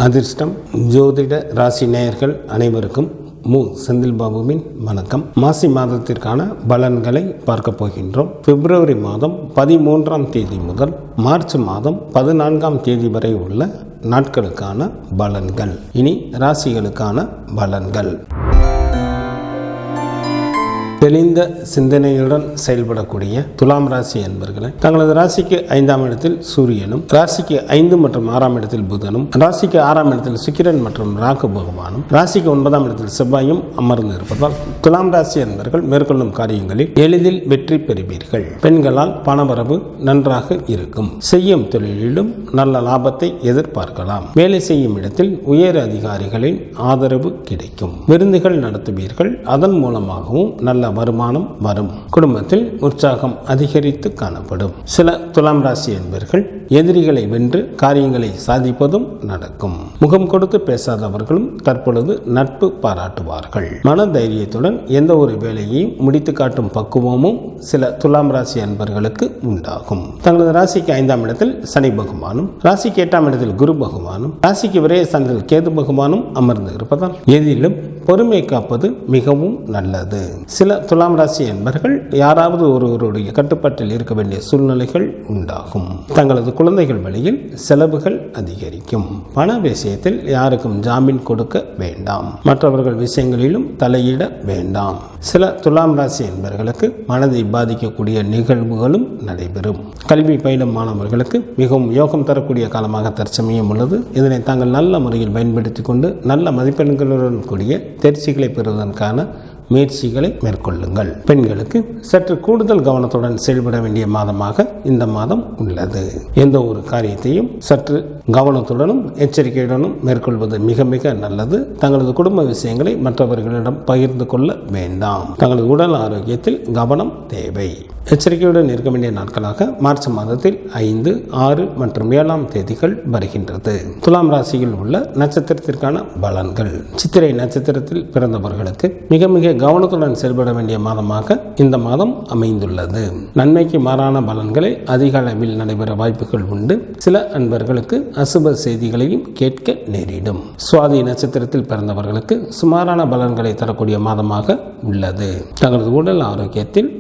அதிர்ஷ்டம் ஜோதிட ராசி நேயர்கள் அனைவருக்கும் செந்தில் பாபுவின் வணக்கம். மாசி மாதத்திற்கான பலன்களை பார்க்க போகின்றோம். பிப்ரவரி மாதம் 13ஆம் தேதி முதல் மார்ச் மாதம் 14ஆம் தேதி வரை உள்ள நாட்களுக்கான பலன்கள். இனி ராசிகளுக்கான பலன்கள். தெளிந்த சிந்தனையுடன் செயல்படக்கூடிய துலாம் ராசி என்பர்களை தங்களது ராசிக்கு 5ஆம் இடத்தில் சூரியனும், ராசிக்கு 5 மற்றும் 6ஆம் இடத்தில் புதனும், ராசிக்கு 6ஆம் இடத்தில் சுக்கிரன் மற்றும் ராகு பகவானும், ராசிக்கு 9ஆம் இடத்தில் செவ்வாயும் அமர்ந்து இருப்பதால் துலாம் ராசி என்பர்கள் மேற்கொள்ளும் காரியங்களில் எளிதில் வெற்றி பெறுவீர்கள். பெண்களால் பணவரவு நன்றாக இருக்கும். செய்யும் தொழிலிலும் நல்ல லாபத்தை எதிர்பார்க்கலாம். வேலை செய்யும் இடத்தில் உயர் அதிகாரிகளின் ஆதரவு கிடைக்கும். விருந்துகள் நடத்துவீர்கள். அதன் மூலமாகவும் நல்ல வருமானம் வரும். குடும்பத்தில் உற்சாகம் அதிகரித்து காணப்படும். சில துலாம் ராசி என்பவர்கள் எதிரிகளை வென்று காரியங்களை சாதிப்பதும் நடக்கும். முகம் கொடுத்து பேசாதவர்களும் தற்பொழுது நட்பு பாராட்டுவார்கள். மன தைரியத்துடன் எந்த ஒரு வேலையையும் முடித்து காட்டும் பக்குவமும் சில துலாம் ராசி அன்பர்களுக்கு உண்டாகும். தங்களது ராசிக்கு 5ஆம் இடத்தில் சனி பகவானும், ராசிக்கு 8ஆம் இடத்தில் குரு பகவானும், ராசிக்கு விரயஸ்தானத்தில் கேது பகவானும் அமர்ந்து இருப்பதால் எதிலும் பொறுமை காப்பது மிகவும் நல்லது. சில துலாம் ராசி என்பர்கள் யாராவது ஒருவருடைய கட்டுப்பாட்டில் இருக்க வேண்டிய சூழ்நிலைகள் உண்டாகும். தங்களது குழந்தைகள் வழியில் செலவுகள் அதிகரிக்கும். பண விஷயத்தில் யாருக்கும் ஜாமீன் கொடுக்க வேண்டாம். மற்றவர்கள் விஷயங்களிலும் தலையிட வேண்டாம். சில துலாம் ராசி என்பவர்களுக்கு மனதை பாதிக்கக்கூடிய நிகழ்வுகளும் நடைபெறும். கல்வி பயிலும் மாணவர்களுக்கு மிகவும் யோகம் தரக்கூடிய காலமாக தற்சமயம் உள்ளது. இதனை தாங்கள் நல்ல முறையில் பயன்படுத்தி கொண்டு நல்ல மதிப்பெண்களுடன் கூடிய தேர்ச்சிகளை பெறுவதற்கான முயற்சிகளை மேற்கொள்ளுங்கள். பெண்களுக்கு சற்று கூடுதல் கவனத்துடன் செயல்பட வேண்டிய மாதமாக இந்த மாதம் உள்ளது. எந்த ஒரு காரியத்தையும் சற்று கவனத்துடனும் எச்சரிக்கையுடனும் மேற்கொள்வது மிக மிக நல்லது. தங்களது குடும்ப விஷயங்களை மற்றவர்களிடம் பகிர்ந்து கொள்ள வேண்டாம். தங்களது உடல் ஆரோக்கியத்தில் கவனம் தேவை. எச்சரிக்கையுடன் இருக்க வேண்டிய நாட்களாக மார்ச் மாதத்தில் 5, 6 மற்றும் 7ஆம் தேதிகள் வருகின்றது. துலாம் ராசியில் உள்ள நட்சத்திரத்திற்கான பலன்கள். சித்திரை நட்சத்திரத்தில் பிறந்தவர்களுக்கு மிக மிக கவனத்துடன் செயல்பட வேண்டிய மாதமாக இந்த மாதம் அமைந்துள்ளது. நன்மைக்கு மாறான பலன்களை அதிக அளவில் நடைபெற வாய்ப்புகள் உண்டு. சில அன்பர்களுக்கு அசுப செய்திகளையும் கேட்க நேரிடும். சுவாதி நட்சத்திரத்தில் பிறந்தவர்களுக்கு சுமாரான பலன்களை தரக்கூடிய மாதமாக உள்ளது. தங்களது உடல் ஆரோக்கியத்தில்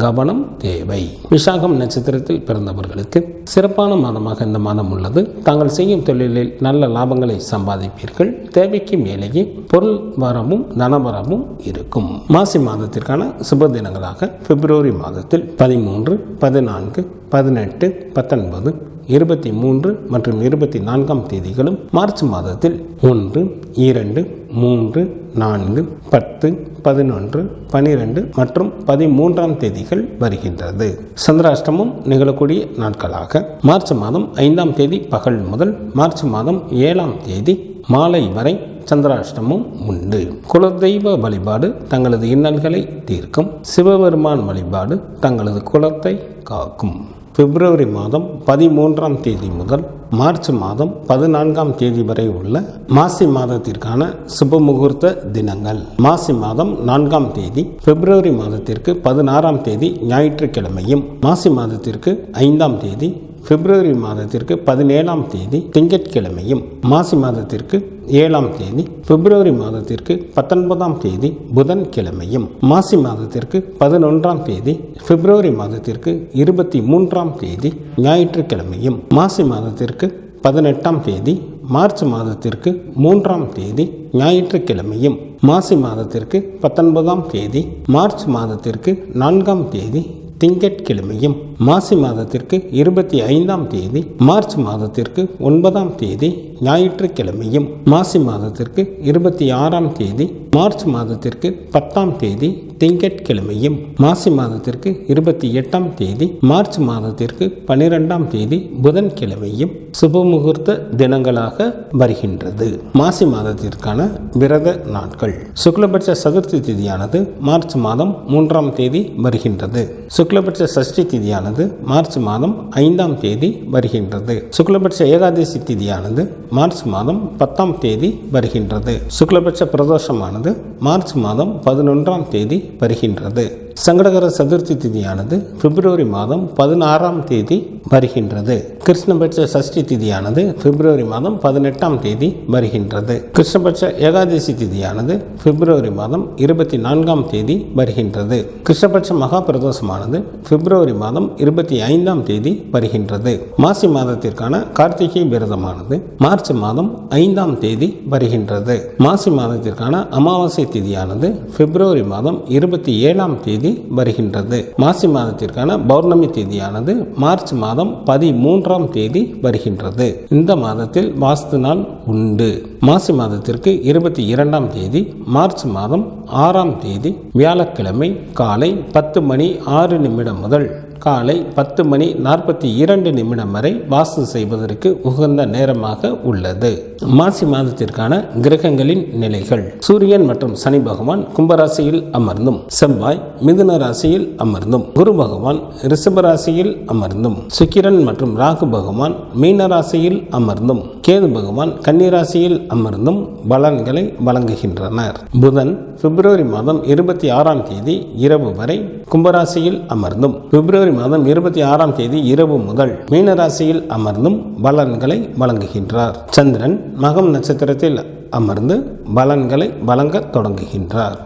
கவனம் தேவை. விசாகம் நட்சத்திரத்தில் பிறந்தவர்களுக்கு சிறப்பான மாதமாக இந்த மாதம் உள்ளது. தாங்கள் செய்யும் தொழிலில் நல்ல லாபங்களை சம்பாதிப்பீர்கள். தேவைக்கு மேலேயே பொருள் வரவும் தனவரவும் இருக்கும். மாசி மாதத்திற்கான சுப தினங்களாக பிப்ரவரி மாதத்தில் 13, 14, 18, 19, 23 மற்றும் 24ஆம் தேதிகளும், மார்ச் மாதத்தில் 1, 2, 3, 4, 10, 11, 12 மற்றும் 13ஆம் தேதிகள் வருகின்றது. சந்திராஷ்டமம் நிகழக்கூடிய நாட்களாக மார்ச் மாதம் 5ஆம் தேதி பகல் முதல் மார்ச் மாதம் 7ஆம் தேதி மாலை வரை சந்திராஷ்டமம் உண்டு. குலதெய்வ வழிபாடு தங்களது இன்னல்களை தீர்க்கும். சிவபெருமான் வழிபாடு தங்களது குலத்தை காக்கும். பிப்ரவரி மாதம் 13ஆம் தேதி முதல் மார்ச் மாதம் 14ஆம் தேதி வரை உள்ள மாசி மாதத்திற்கான சுப முகூர்த்த தினங்கள். மாசி மாதம் 4ஆம் தேதி பிப்ரவரி மாதத்திற்கு 16ஆம் தேதி ஞாயிற்றுக்கிழமையும், மாசி மாதத்திற்கு 5ஆம் தேதி பிப்ரவரி மாதத்திற்கு 17ஆம் தேதி திங்கட்கிழமையும், மாசி மாதத்திற்கு 7ஆம் தேதி பிப்ரவரி மாதத்திற்கு 19ஆம் தேதி புதன்கிழமையும், மாசி மாதத்திற்கு 11ஆம் தேதி பிப்ரவரி மாதத்திற்கு 23ஆம் தேதி ஞாயிற்றுக்கிழமையும், மாசி மாதத்திற்கு 18ஆம் தேதி மார்ச் மாதத்திற்கு 3ஆம் தேதி ஞாயிற்றுக்கிழமையும், மாசி மாதத்திற்கு 19ஆம் தேதி மார்ச் மாதத்திற்கு 4ஆம் தேதி திங்கட்கிழமையும், மாசி மாதத்திற்கு 25ஆம் தேதி மார்ச் மாதத்திற்கு 9ஆம் தேதி ஞாயிற்றுக்கிழமையும், மாசி மாதத்திற்கு 26ஆம் தேதி மார்ச் மாதத்திற்கு 10ஆம் தேதி திங்கட்கிழமையும், மாசி மாதத்திற்கு 28ஆம் தேதி மார்ச் மாதத்திற்கு 12ஆம் தேதி புதன்கிழமையும் சுபமுகூர்த்த தினங்களாக வருகின்றது. மாசி மாதத்திற்கான விரத நாட்கள். சுக்லபட்ச சதுர்த்தி திதியானது மார்ச் மாதம் 3ஆம் தேதி வருகின்றது. சுக்லபட்ச சஷ்டி திதியானது மார்ச் மாதம் 5ஆம் தேதி வருகின்றது. சுக்லபட்ச ஏகாதசி திதியானது மார்ச் மாதம் 10ஆம் தேதி வருகின்றது. சுக்லபட்ச பிரதோஷமானது மார்ச் மாதம் 11ஆம் தேதி வருகின்றது. சங்கடகர சதுர்த்தி திதியானது பிப்ரவரி மாதம் 16ஆம் தேதி வருகின்றது. கிருஷ்ணபட்ச சஷ்டி திதியானது பிப்ரவரி மாதம் 18ஆம் தேதி வருகின்றது. கிருஷ்ணபட்ச ஏகாதசி திதியானது பிப்ரவரி மாதம் 24ஆம் தேதி வருகின்றது. கிருஷ்ணபட்ச மகா பிரதோஷமானது பிப்ரவரி மாதம் 25ஆம் தேதி வருகின்றது. மாசி மாதத்திற்கான கார்த்திகை விரதமானது மார்ச் மாதம் 5ஆம் தேதி வருகின்றது. மாசி மாதத்திற்கான அமாவாசை திதியானது பிப்ரவரி மாதம் 27ஆம் தேதி வருகின்றது. மாசி மாதத்திற்கான பௌர்ணமி தேதியானது மார்ச் மாதம் 13ஆம் தேதி வருகின்றது. இந்த மாதத்தில் வாஸ்து நாள் உண்டு. மாசி மாதத்திற்கு 22ஆம் தேதி மார்ச் மாதம் 6ஆம் தேதி வியாழக்கிழமை காலை 10:06 முதல் காலை 10:42 வரை வாஸ்து செய்வதற்கு உகந்த நேரமாக உள்ளது. மாசி மாதத்திற்கான கிரகங்களின் நிலைகள்: சூரியன் மற்றும் சனி பகவான் கும்பராசியில் அமர்ந்தும், செவ்வாய் மிதுன ராசியில் அமர்ந்தும், குரு பகவான் ரிஷப ராசியில் அமர்ந்தும், சுக்கிரன் மற்றும் ராகு பகவான் மீன ராசியில் அமர்ந்தும், கேது பகவான் கன்னி ராசியில் அமர்ந்தும் பலன்களை வழங்குகின்றனர். புதன் பிப்ரவரி மாதம் 26ஆம் தேதி இரவு வரை கும்பராசியில் அமர்ந்தும், பிப்ரவரி மாதம் 26ஆம் தேதி இரவு முதல் மீனராசியில் அமர்ந்தும் பலன்களை வழங்குகின்றார். சந்திரன் மகம் நட்சத்திரத்தில் அமர்ந்து பலன்களை வழங்க தொடங்குகின்றார்.